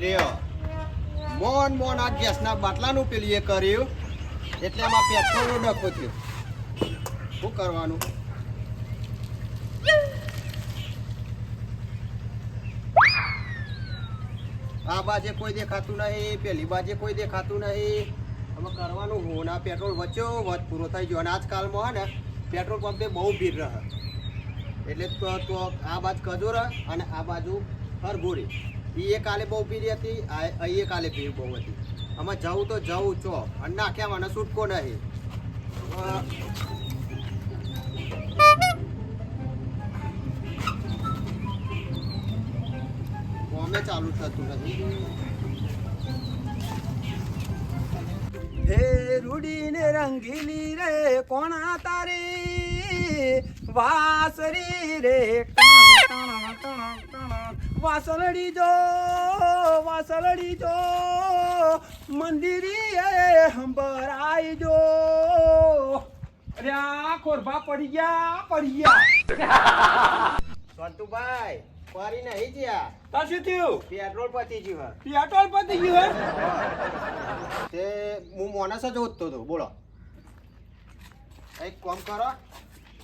લ્યો મોન મોન આ ગેસના બાટલાનું પેલી એ કર્યું એટલે આમાં પેટ્રોલનો ડખો થયો. શું કરવાનું? આ બાજે કોઈ દેખાતું નહીં, પેલી બાજે કોઈ દેખાતું નહીં. અમે કરવાનું હું ના પેટ્રોલ વચ્ચો વચ પૂરો થઈ ગયો. અને આજકાલમાં હે ને પેટ્રોલ પંપે બહુ ભીડ રહે એટલે તો આ બાજુ કજોર અને આ બાજુ હરગોરી એ કાલે બહુ ભીડ હતી, અહીં કાલે ભીડ બહુ હતી. આમાં જવું તો જવું છો અને નાખ્યા મને છૂટકો નહીં. કોમે ચાલુ થતું નથી. હે રૂડી ને રંગીલી રે કોણા તારી વાસરી રે વાસલડી જો મંદિરી એ હંભરાઈ જો. અરે આ ખોરભા પડી ગયા સંતુભાઈ ફરી નહીં જ્યાં તાર શું થયું? પેટ્રોલ પતી ગયું. પેટ્રોલ પતી ગયું તે હું મોનસ જ હોતો હતો. બોલો એક કામ કરો,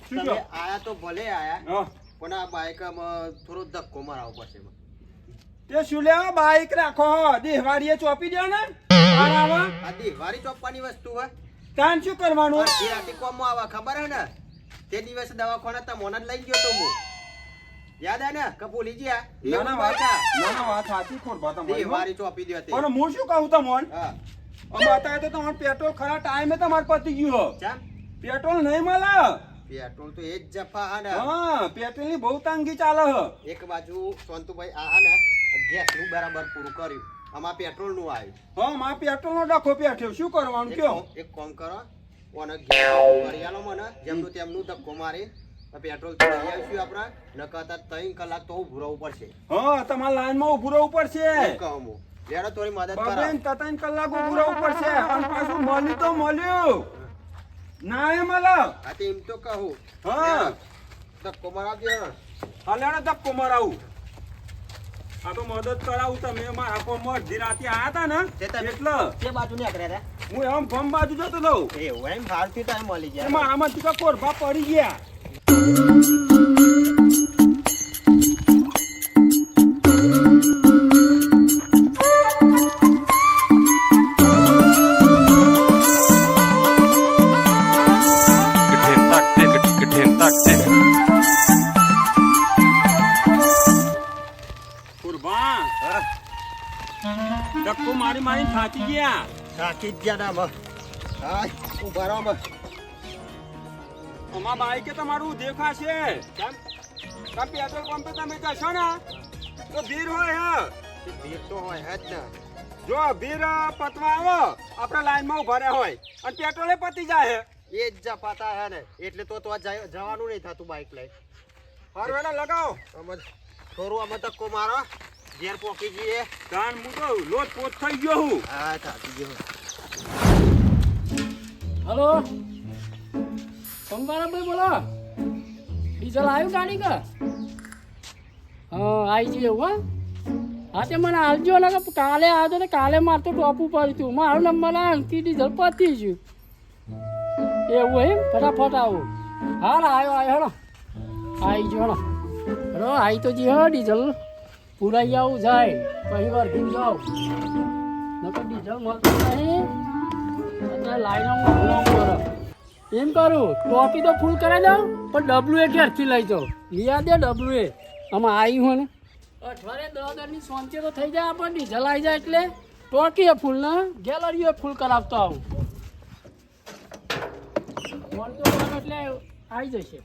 શું તમે કહો? આયા તો ભલે આયા હા પણ આ બાઈકમાં થોડો ધક્કો મરાવો પડશે. તે શું લેવા બાઈક રાખો દેહવાડીએ ચોપી દો ને આરાવા. આ દિવાળી ચોપવાની વસ્તુ હોય તાન શું કરવાનું? એ રાતે કોમમાં આવે ખબર હે ને? તે દિવસે દવાખાને તમને લઈ ગયો તો હું, યાદ હે ને? કે ભૂલી ગયા? નાના વાત સાચી ખોરભા તમારી હો. દિવાળી ચોપી દો તે. પણ હું શું કહું તમને? હા અમે અત્યારે તો તમારું પેટ્રોલ ખરા ટાઈમે તમારે પતી ગયું. ચાલ પેટ્રોલ નહીં મળે. પેટ્રોલ તો એ જ જફા હે ને. હા પેટ્રોલ ની બહુ તંગી ચાલે હ. એક બાજુ સોનતુભાઈ આ ને ગેસનું બરાબર પૂરું કર્યું, આમાં પેટ્રોલ નું આવ્યું. હા માં પેટ્રોલ નો ડખો પેઠ્યો. શું કરવાનું કયો? એક કામ કરો, ઓને ગેસ કરી આલો મને, જેમનું તેમનું ધક્કો મારી પેટ્રોલ તો લઈ આવીશું આપણે. નકર 3 કલાક તો ઉભું રહેવું પડશે. હા તમારા લાઈન માં ઉભું રહેવું પડશે. એમ કહું હું. લેડો થોડી મદદ કરો. બબેન 3 કલાક ઉભું રહેવું પડશે. અને પાછું મળ્યું તો મળ્યું ના એ મળે. આ તો એમ તો કહું. હા ધક્કો મરાવજો. હલેણા ધક્કો મરાવું. આ તો મદદ કરાવું. તમે મારા કોમમાં અડધી રાતે આયા હતા ને તે તમે એટલે તે બાજુ નીકળ્યા હું એમ ગમ બાજુ જતો દઉં. હતા? એવું એમ ફાળથી ટાઈમ મળી જાય. એમાં આમાંથી તો કોરભા પડી ગયા. કોરભા ધક્કો મારી મારીને થાકી ગયા. થાકી જ ગયા ના હા ઉભા રહો બસ. અમારા બાઈકે તમારું દેખાશે. કેમ? તમે પેટ્રોલ પંપે તમે જશો ને તો ભીડ હોય હે. ભીડ તો હોય જ ને. જો ભીડ પતવા આવો આપણે લાઈનમાં ઉભા રહ્યા હોય અને પેટ્રોલે પતી જાય. એ જ જપાતા હે ને એટલે તો જવાનું નહીં થતું બાઈક લઈ. હરવેડા લગાવો. અમે થોડું અમે ધક્કો મારો ઘેર પોકી જઈએ. તાન હું તો લોટ પોત થઈ ગયો હું. હા થાકી ગયો. હલો સોમવારભાઈ બોલો. ડીઝલ આવ્યું ગાડી કે? હા આવી જઈએ એવું. હા તે મને આવજો ને કે કાલે આવજો ને કાલે મારે તો ટોપ ઉપર હતું. મારો નંબર અંકી ડીઝલ પતી ગયું એવું એમ. ફટાફટ આવું. હાલ આવ્યો હેડો આવી ગયો હેડો હેડો આવી તો જી હો ડીઝલ પુરાઈ આવું જાય પછી વાર ઘીન જાઓ નકર ડીઝલ મળતું નહીં. અત્યારે લાઈનમાં કરો એમ કરું ટોપી તો ફૂલ કરાવી દઉં પણ ડબલ્યુ એ ઘેરથી લઈ જાઉં. લીયા દે ડબલ્યુ એ આમાં આવી હોય ને અઠવાડિયે 10 હજારની સોંચે તો થઈ જાય. પણ ડીઝલ આવી જાય એટલે ટોકી ફૂલ ને ગેલરીઓ ફૂલ કરાવતો આવું. ફોન તો એટલે આવી જશે.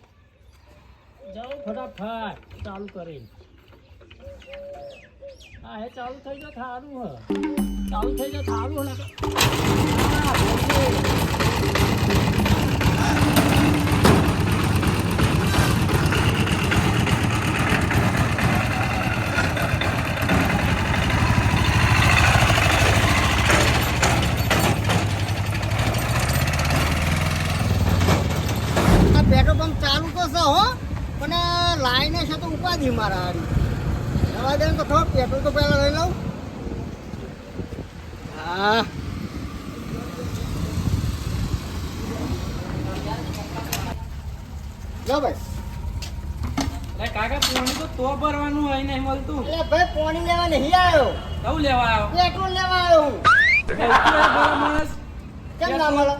જાઓ ફટાફટ ચાલુ કરીને. હા હે ચાલુ થઈ જાય સારું હ. ચાલુ થઈ જાય સારું ને. પેટ્રોલ પંપ ચાલુ તો છે હો પણ લાઈને છે તો ઉપાધિ મારા હારી. દવા દે તો થોડું પેટ્રોલ તો પહેલાં લઈ લઉં. હા લો ભાઈ કાકા પોણી તો ભરવાનું હોય નહીં મળતું. એટલે ભાઈ પાણી લેવા નહીં આવ્યો, કવું લેવા આવ્યો? પેટ્રોલ લેવા આવ્યો હું. માણસ કેમ ના મળે?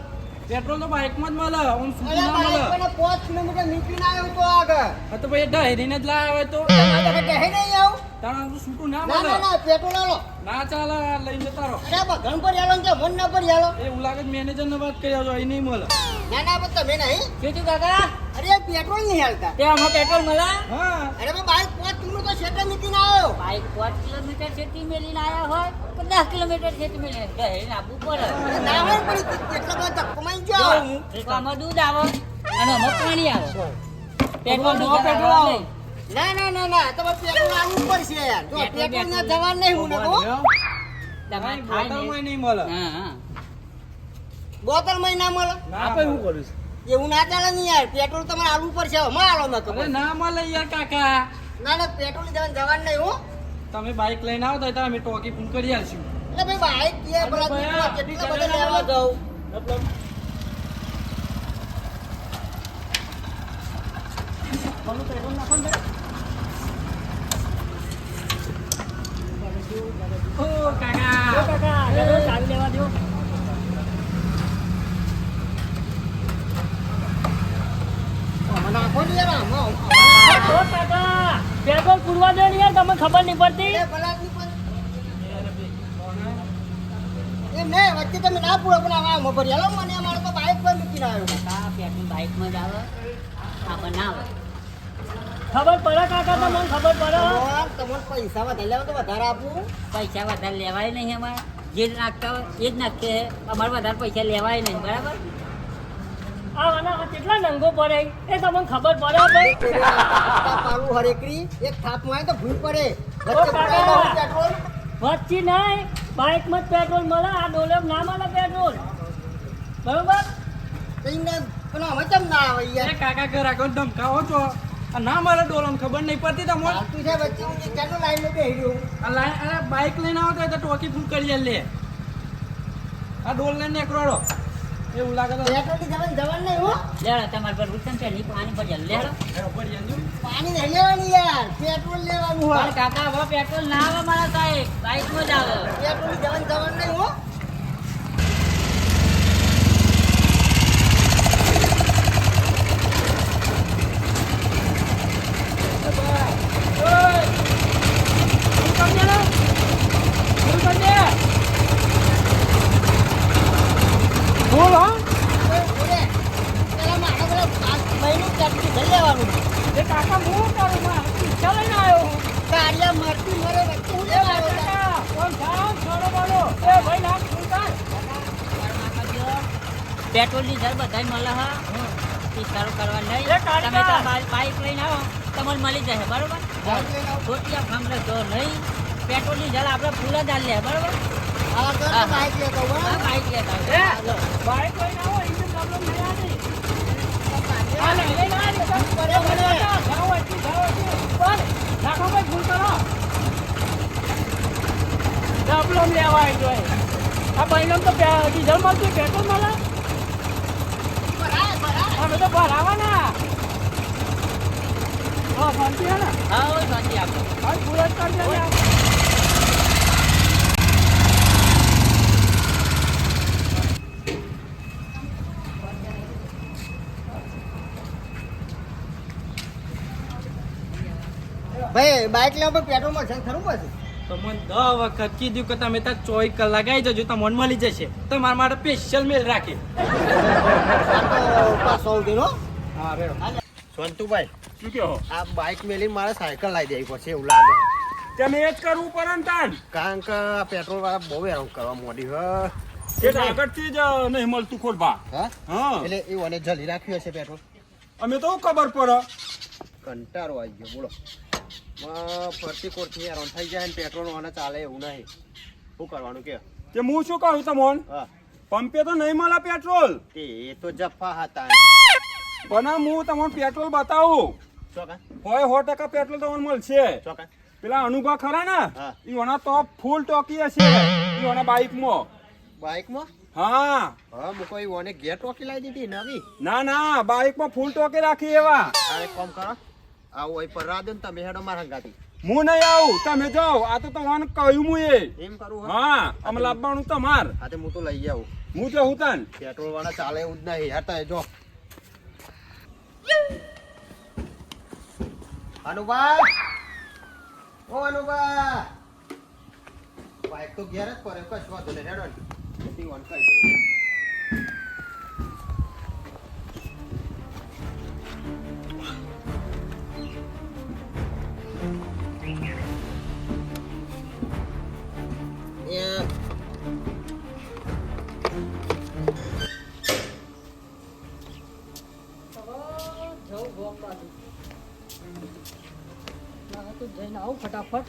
પેટ્રોલ તો બાઇકમાં જ મળે, હું શું અરે ના ભાઈ મળે. મને 5 કિલોમીટર નીકળીને આવ્યો તો આગળ. આ તો ભાઈ ઢહેરીને જ લાવ્યા હોય તો તમે કહે નહીં આવું? તારા તો છૂટું ના ના મળે. ના ના પેટ્રોલ આલો. ના ચાલે, આ લઈને જતા રહો. અરે બગન પર આલો ને મન ના પર આલો. એવું લાગે મેનેજર ને વાત કરી આવજો, અહીં નહીં મળે. ના ના પણ તમે નહીં. કેતું કાકા અરે પેટ્રોલ નહીં હાલતા. તે આમાં પેટ્રોલ મળે? હા. અરે ભાઈ બાઈક 5 કિલોમીટર છેટે નીકળીને આવ્યો. બાઈક 5 કિલોમીટર જેટલી મેલીને આવ્યા હોય તો 10 કિલોમીટર જેટલી મેલીને ઢહેરીને આપવું પડે. અરે ના હોય પણ એટલા બધા ધક્કો મારી ગયો. તો આમાં દૂધ આવે અને આમાં પાણી આવે. પેટ્રોલ નો પેટ્રોલ આવે. ના ના ના ના તમારે પેટ્રોલ આલવું પડશે યાર. જો પેટ્રોલ ના જવાન નહીં હું નકો. તમારે થાય ને. બોટલમાં નહીં મળે. હા હા બોતલ માં ના મળે. આપણે શું કરીશ? એવું ના ચાલે નહીં યાર. પેટ્રોલ તમારે આલવું પડશે. માં આલો નકો. અરે ના મળે યાર કાકા. ના ના પેટ્રોલ જવાન નહીં હું. તમે બાઇક લઈને આવો તો અમે ટોકી ફોન કરી આલશું. એટલે ભાઈ બાઈક કે ભલા ભાઈ, કેટલા બધા લેવા જાઉં. મતલબ ઓ કાકા લેવા દો. મને આખો નહીં યાર આમાં. પેટ્રોલ પૂરવા દો ને યાર, તમને ખબર નહીં પડતી. એ ભલાની પણ એમ નહીં વચ્ચે તમે ના પૂરો પણ આમાં મફર યાલો મને અમારે તો બાઈક પર મૂકીને આવ્યો. આ પેટ્રોલ બાઈકમાં જ આવે, આ બનાવે. ખબર પડે કાકા, તમને ખબર પડે? ભગવાન, તમને પૈસા વધારે લેવા તો વધારે આપું. પૈસા વધારે લેવાય નહીં અમારે. જે નાખતા હોય એ જ નાખીએ. અમારે વધારે પૈસા લેવાય નહીં, બરાબર? આ કેટલા નંગો પડે એ તમને ખબર પડે ભાઈ? પાલું હરેકરી એક થાપમાં આવે તો ભૂલ પડે. ઓ વચ્ચે કાકા. પુરાયેલું પેટ્રોલ. વચ્ચે નહીં, બાઇકમાં જ પેટ્રોલ મળે, આ ડોલે ના મળે પેટ્રોલ, બરોબર? તો એમને પણ અમે કેમ ના આવે યાર? કાકા ઘર આગળ ધમકાવો છો, આ ના મળે ડોલો, ખબર નહીં પડતી તમને? ચાલતું છે વચ્ચે હું ચાલો લાઈનમાં બેસી રહ્યો. અરે બાઇક લઈને આવો તો ટોકી ફૂલ કરી લે. આ ડોલ લઈને નીકળો, એવું લાગે તો પેટ્રોલની જવાન નહીં હો. લેવડો તમારે પર ઉઠન છે નહીં, પાણી પર લેવડો. પાણી નહીં લેવાનું યાર, પેટ્રોલ લેવાનું હોય. પણ કાકા હવે પેટ્રોલ ના આવે મારા સાહેબ, બાઈકમાં જ આવે. પેટ્રોલની જવાન નહીં હો. બોલો બોલે પેલા મારે પેલા 5 મહિનું ચટકી લઈ લેવાનું. એ કાકા હું કરું માં ઈચ્છા લઈને આવ્યો હું. કાર્ય મળતી મરે વચ્ચે હું લેવા આવ્યો. કોણ જાઓ છોડો બોલો એ ભાઈ નામ શું કર? પેટ્રોલ ની દર બધાય મળે હા. પિસ્તારો કરવા નહીં. એ કાકા. તમે તો બાઈક લઈને આવો તમને મળી જશે, બરોબર? ખોટિયા ફામલે જો નહીં. પેટ્રોલ ની જળ આપણે ફૂલ જ આલી લે, બરોબર? આ તો હા. બાઈક લેતો હા, બરાબર. બાઈક લેતા એ આવો. બાઈક લઈને આવો ઇન્જિન પ્રોબ્લેમ નહીં આની. આ નહીં લઈને આની તો પડે, પડે. જાઓ એટલી ઉપર નાખો ભાઈ ફૂલ કરો. પ્રોબ્લેમ લેવા આવી જોઈએ. આ ભાઈને તો ડીઝલ મળતું પેટ્રોલ મળે. ભરાય, ભરાય. અમે તો ભરાવાના. હા શાંતિ હે ને? હા હોય શાંતિ આપો. હા પૂર જ કરી દેજે. ભાઈ બાઈક લેવા પર પેટ્રોલ મળશે ને ખરું પછી? તમને 10 વખત કીધું કે તમે ત્યાં 24 કલાક આવી જજો, તમને મળી જશે. તમારા માટે સ્પેશિયલ મેલ રાખી. આ તો પાછો આવતી હો. હા રેડો. સંતુભાઈ શું કહો? આ બાઈક મેલીને મારે સાયકલ લાવી દેવી પડશે એવું લાગે. તમે એ જ કરવું પડે ને તાન. કારણ કે આ પેટ્રોલ વાળા બહુ હેરાન કરવા માંડી હ. એ તો આગળથી જ નહીં મળતું ખોરબા. હા હા એટલે એ મને જલ્દી રાખ્યું હશે પેટ્રોલ. અમે તો ખબર પડે. કંટાળો આવી ગયો બોલો. ફરતી કોરથી હેરાન થઈ જાય ને પેટ્રોલ મને ચાલે એવું નહીં. શું કરવાનું કે? તે હું શું કહું તમને? હા પંપે તો નહીં મળે પેટ્રોલ. તે એ તો જફા હતા. પણ હું તમને પેટ્રોલ બતાવું. ચોકા હોય 100% પેટ્રોલ તમને મળશે. ચોકા પેલા અનુભવ ખરા ને હા. ઈઓના તો ફૂલ ટોકી હશે ઈઓના બાઈકમાં. બાઇકમાં હા હા હું કોઈ ઓને ઘેર ટોકી લાવી દીધી નવી. ના બાઈકમાં ફૂલ ટોકે રાખી એવા. આ એક કામ કરો આવો હોય પર રાહ દો ને તમે હેડો મારા હંગાથી. હું નહીં આવું, તમે જાઓ. આ તો તમારે કહ્યું હું એ. એમ કરું હા અમે લાવવાનું તમાર. હા તે હું તો લઈ આવું. હું જવું તન. પેટ્રોલ વાળા ચાલે એવું જ નહીં હેડતા જો. અનુભાઈ ઓ અનુભાઈ બાઈક તો ઘેર જ પડે કશ વાંધો નહીં હેડો ને ટી ઓન કરી દઉં. જઈને આવું ફટાફટ.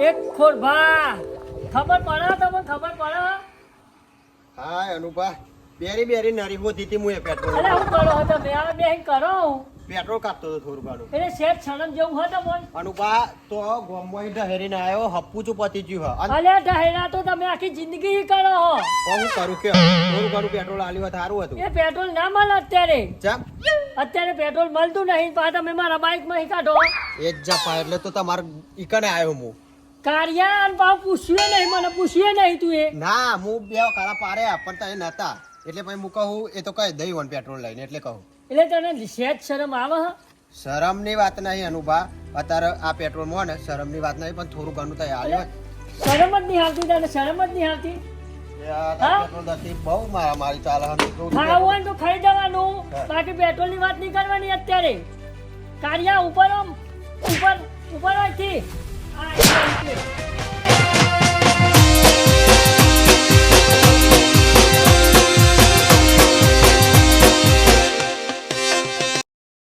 એક ખોરભા ખબર પડે તમને? ખબર પડે? હાય અનુભાઈ બેરી નરી હોતી હતી હું એ પેટ્રોલ અરે હું કરો તમે આ બેન કરો પેટ્રોલ કાપતો હતો થોડું ઘણું. એટલે શેઠ છણમ જેવું હોય તો મન અનુભા તો ગોમમાં ઢહેરીને આવ્યો હપ્પુ ચું પતી ગયું હે. અલે ઢહેરા તો તમે આખી જિંદગી કરો હો. હું કરું કે થોડું ઘણું પેટ્રોલ આલ્યું હોત સારું હતું. એ પેટ્રોલ ના મળે અત્યારે. ચમ અત્યારે પેટ્રોલ મળતું નહીં. પા તમે મારા બાઇકમાં હી કાઢો એ જ જા એટલે તો તમારે ઈકને આવ્યો હું. કારિયા અને પાછું પૂછ્યું નહીં, મને પૂછ્યું નહીં તું એ. ના હું બે કાળા પાડ્યા પણ તને નતા એટલે પછી હું કહું એ તો કઈ દઈ વન પેટ્રોલ લઈને એટલે કહું. એટલે તને શેઠ શરમ આવે હે? શરમની વાત નહીં અનુભા અત્યારે આ પેટ્રોલ માં ને શરમની વાત નહીં પણ થોડું ઘણું તો આલ્યો હોત. શરમ જ નહીં આવતી તને? શરમ જ નહીં આવતી? યાર, આ પેટ્રોલ દરથી બહુ મારી ચાલે હે. ખાવું હોય તો ખાઈ જવાનું, બાકી પેટ્રોલ ની વાત નહીં કરવાની અત્યારે. કારિયા ઉપર આમ, ઉપર અહીંથી